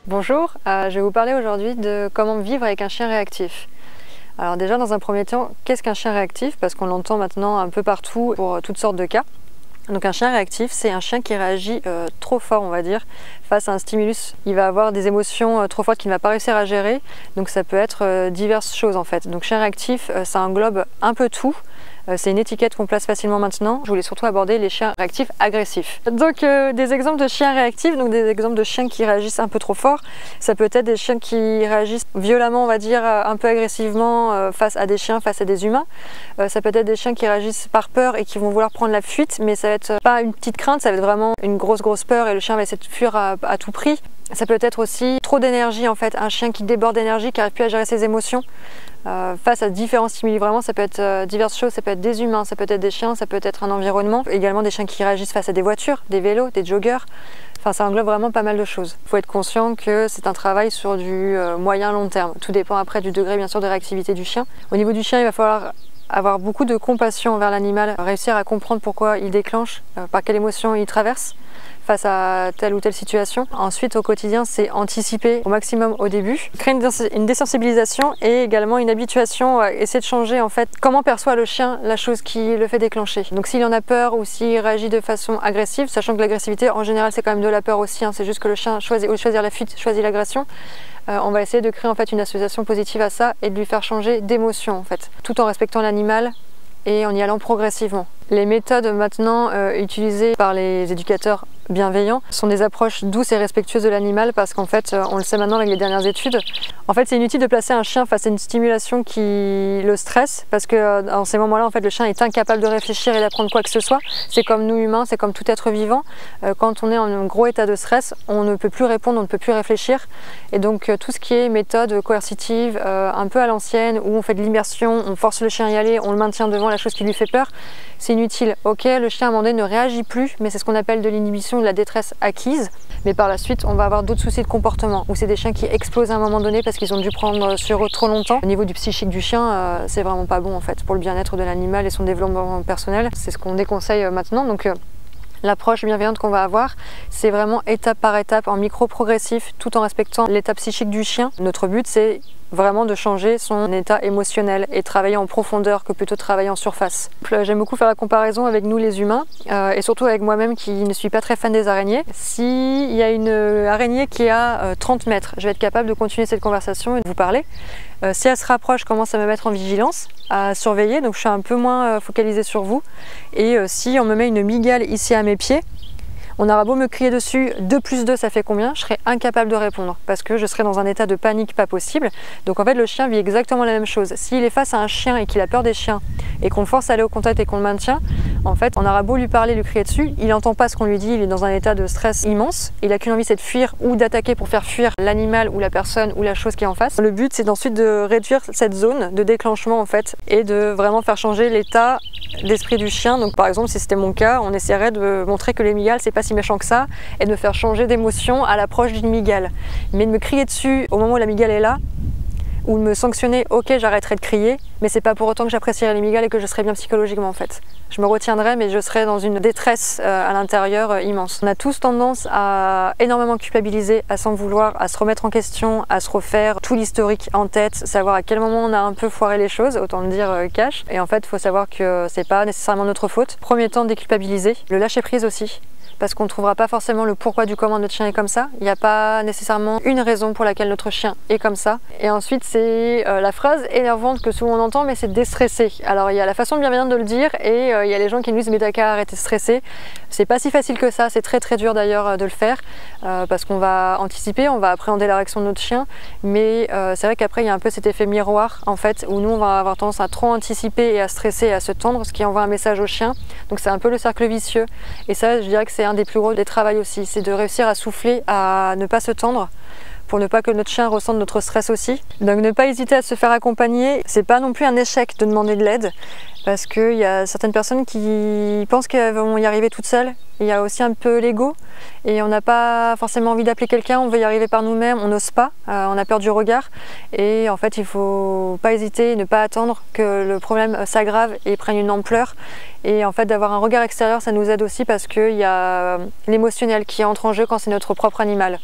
Bonjour, je vais vous parler aujourd'hui de comment vivre avec un chien réactif. Alors déjà dans un premier temps, qu'est-ce qu'un chien réactif? Parce qu'on l'entend maintenant un peu partout pour toutes sortes de cas. Donc un chien réactif, c'est un chien qui réagit trop fort, on va dire, face à un stimulus. Il va avoir des émotions trop fortes qu'il ne va pas réussir à gérer. Donc ça peut être diverses choses en fait. Donc chien réactif, ça englobe un peu tout. C'est une étiquette qu'on place facilement maintenant. Je voulais surtout aborder les chiens réactifs agressifs. Donc des exemples de chiens réactifs, donc des exemples de chiens qui réagissent un peu trop fort. Ça peut être des chiens qui réagissent violemment, on va dire, un peu agressivement face à des chiens, face à des humains. Ça peut être des chiens qui réagissent par peur et qui vont vouloir prendre la fuite, mais ça va être pas une petite crainte, ça va être vraiment une grosse peur et le chien va essayer de fuir à tout prix. Ça peut être aussi trop d'énergie en fait, un chien qui déborde d'énergie, qui n'arrive plus à gérer ses émotions. Face à différents stimuli, vraiment ça peut être diverses choses, ça peut être des humains, ça peut être des chiens, ça peut être un environnement, également des chiens qui réagissent face à des voitures, des vélos, des joggers, enfin ça englobe vraiment pas mal de choses. Il faut être conscient que c'est un travail sur du moyen long terme, tout dépend après du degré bien sûr de réactivité du chien. Au niveau du chien, il va falloir avoir beaucoup de compassion envers l'animal, réussir à comprendre pourquoi il déclenche, par quelle émotion il traverse face à telle ou telle situation. Ensuite, au quotidien, c'est anticiper au maximum au début, créer une désensibilisation et également une habituation, essayer de changer en fait comment perçoit le chien la chose qui le fait déclencher. Donc s'il en a peur ou s'il réagit de façon agressive, sachant que l'agressivité en général c'est quand même de la peur aussi, hein, c'est juste que le chien choisit, au lieu de choisir la fuite, choisit l'agression. On va essayer de créer en fait une association positive à ça et de lui faire changer d'émotion en fait, tout en respectant l'animal et en y allant progressivement. Les méthodes maintenant utilisées par les éducateurs bienveillants sont des approches douces et respectueuses de l'animal parce qu'en fait, on le sait maintenant avec les dernières études, en fait c'est inutile de placer un chien face à une stimulation qui le stresse parce que dans ces moments-là, en fait, le chien est incapable de réfléchir et d'apprendre quoi que ce soit. C'est comme nous humains, c'est comme tout être vivant. Quand on est en gros état de stress, on ne peut plus répondre, on ne peut plus réfléchir. Et donc tout ce qui est méthode coercitive, un peu à l'ancienne, où on fait de l'immersion, on force le chien à y aller, on le maintient devant la chose qui lui fait peur, c'est inutile. Ok, le chien à un moment donné ne réagit plus, mais c'est ce qu'on appelle de l'inhibition, de la détresse acquise. Mais par la suite, on va avoir d'autres soucis de comportement, où c'est des chiens qui explosent à un moment donné parce qu'ils ont dû prendre sur eux trop longtemps. Au niveau du psychique du chien, c'est vraiment pas bon en fait, pour le bien-être de l'animal et son développement personnel. C'est ce qu'on déconseille maintenant. Donc l'approche bienveillante qu'on va avoir, c'est vraiment étape par étape, en micro-progressif, tout en respectant l'état psychique du chien. Notre but, c'est vraiment de changer son état émotionnel et travailler en profondeur que plutôt travailler en surface. J'aime beaucoup faire la comparaison avec nous les humains et surtout avec moi-même qui ne suis pas très fan des araignées. S'il y a une araignée qui a 30 mètres, je vais être capable de continuer cette conversation et de vous parler. Si elle se rapproche, je commence à me mettre en vigilance, à surveiller, donc je suis un peu moins focalisée sur vous. Et si on me met une mygale ici à mes pieds, on aura beau me crier dessus, 2 plus 2 ça fait combien? Je serai incapable de répondre parce que je serai dans un état de panique pas possible. Donc en fait le chien vit exactement la même chose. S'il est face à un chien et qu'il a peur des chiens et qu'on le force à aller au contact et qu'on le maintient, en fait on aura beau lui parler, lui crier dessus, il n'entend pas ce qu'on lui dit, il est dans un état de stress immense. Il a qu'une envie, c'est de fuir ou d'attaquer pour faire fuir l'animal ou la personne ou la chose qui est en face. Le but c'est ensuite de réduire cette zone de déclenchement en fait et de vraiment faire changer l'état d'esprit du chien. Donc par exemple si c'était mon cas, on essaierait de montrer que les mygales c'est pas si méchant que ça et de me faire changer d'émotion à l'approche d'une mygale. Mais de me crier dessus au moment où la mygale est là ou de me sanctionner, ok j'arrêterai de crier, mais c'est pas pour autant que j'apprécierai les mygales et que je serai bien psychologiquement en fait. Je me retiendrai mais je serai dans une détresse à l'intérieur immense. On a tous tendance à énormément culpabiliser, à s'en vouloir, à se remettre en question, à se refaire tout l'historique en tête, savoir à quel moment on a un peu foiré les choses, autant le dire cash. Et en fait il faut savoir que c'est pas nécessairement notre faute. Premier temps, déculpabiliser, le lâcher prise aussi. Parce qu'on ne trouvera pas forcément le pourquoi du comment notre chien est comme ça. Il n'y a pas nécessairement une raison pour laquelle notre chien est comme ça. Et ensuite, c'est la phrase énervante que souvent on entend, mais c'est déstresser. Alors il y a la façon bienveillante de le dire et il y a les gens qui nous disent mais t'as arrêter de stresser. C'est pas si facile que ça, c'est très dur d'ailleurs de le faire parce qu'on va anticiper, on va appréhender la réaction de notre chien. Mais c'est vrai qu'après il y a un peu cet effet miroir en fait où nous on va avoir tendance à trop anticiper et à stresser et à se tendre, ce qui envoie un message au chien. Donc c'est un peu le cercle vicieux. Et ça, je dirais que c'est un des plus gros des travails aussi, c'est de réussir à souffler, à ne pas se tendre pour ne pas que notre chien ressente notre stress aussi. Donc ne pas hésiter à se faire accompagner, c'est pas non plus un échec de demander de l'aide parce qu'il y a certaines personnes qui pensent qu'elles vont y arriver toutes seules. Il y a aussi un peu l'ego et on n'a pas forcément envie d'appeler quelqu'un, on veut y arriver par nous-mêmes, on n'ose pas, on a peur du regard et en fait il ne faut pas hésiter, ne pas attendre que le problème s'aggrave et prenne une ampleur et en fait d'avoir un regard extérieur ça nous aide aussi parce qu'il y a l'émotionnel qui entre en jeu quand c'est notre propre animal.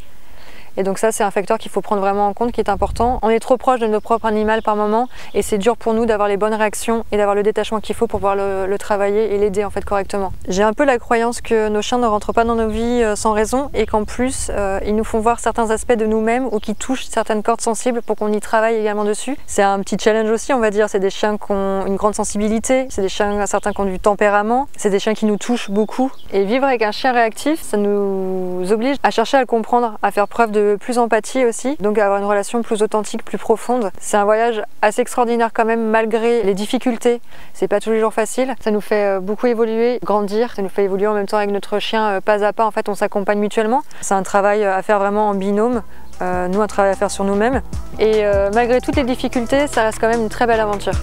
Et donc ça, c'est un facteur qu'il faut prendre vraiment en compte, qui est important. On est trop proche de notre propre animal par moment et c'est dur pour nous d'avoir les bonnes réactions et d'avoir le détachement qu'il faut pour pouvoir le travailler et l'aider en fait correctement. J'ai un peu la croyance que nos chiens ne rentrent pas dans nos vies sans raison et qu'en plus ils nous font voir certains aspects de nous-mêmes ou qui touchent certaines cordes sensibles pour qu'on y travaille également dessus. C'est un petit challenge aussi, on va dire. C'est des chiens qui ont une grande sensibilité, c'est des chiens, certains qui ont du tempérament, c'est des chiens qui nous touchent beaucoup. Et vivre avec un chien réactif, ça nous oblige à chercher à le comprendre, à faire preuve de plus empathie aussi, donc à avoir une relation plus authentique, plus profonde. C'est un voyage assez extraordinaire quand même, malgré les difficultés. C'est pas tous les jours facile. Ça nous fait beaucoup évoluer, grandir. Ça nous fait évoluer en même temps avec notre chien, pas à pas. En fait, on s'accompagne mutuellement. C'est un travail à faire vraiment en binôme. Nous, un travail à faire sur nous-mêmes. Et malgré toutes les difficultés, ça reste quand même une très belle aventure.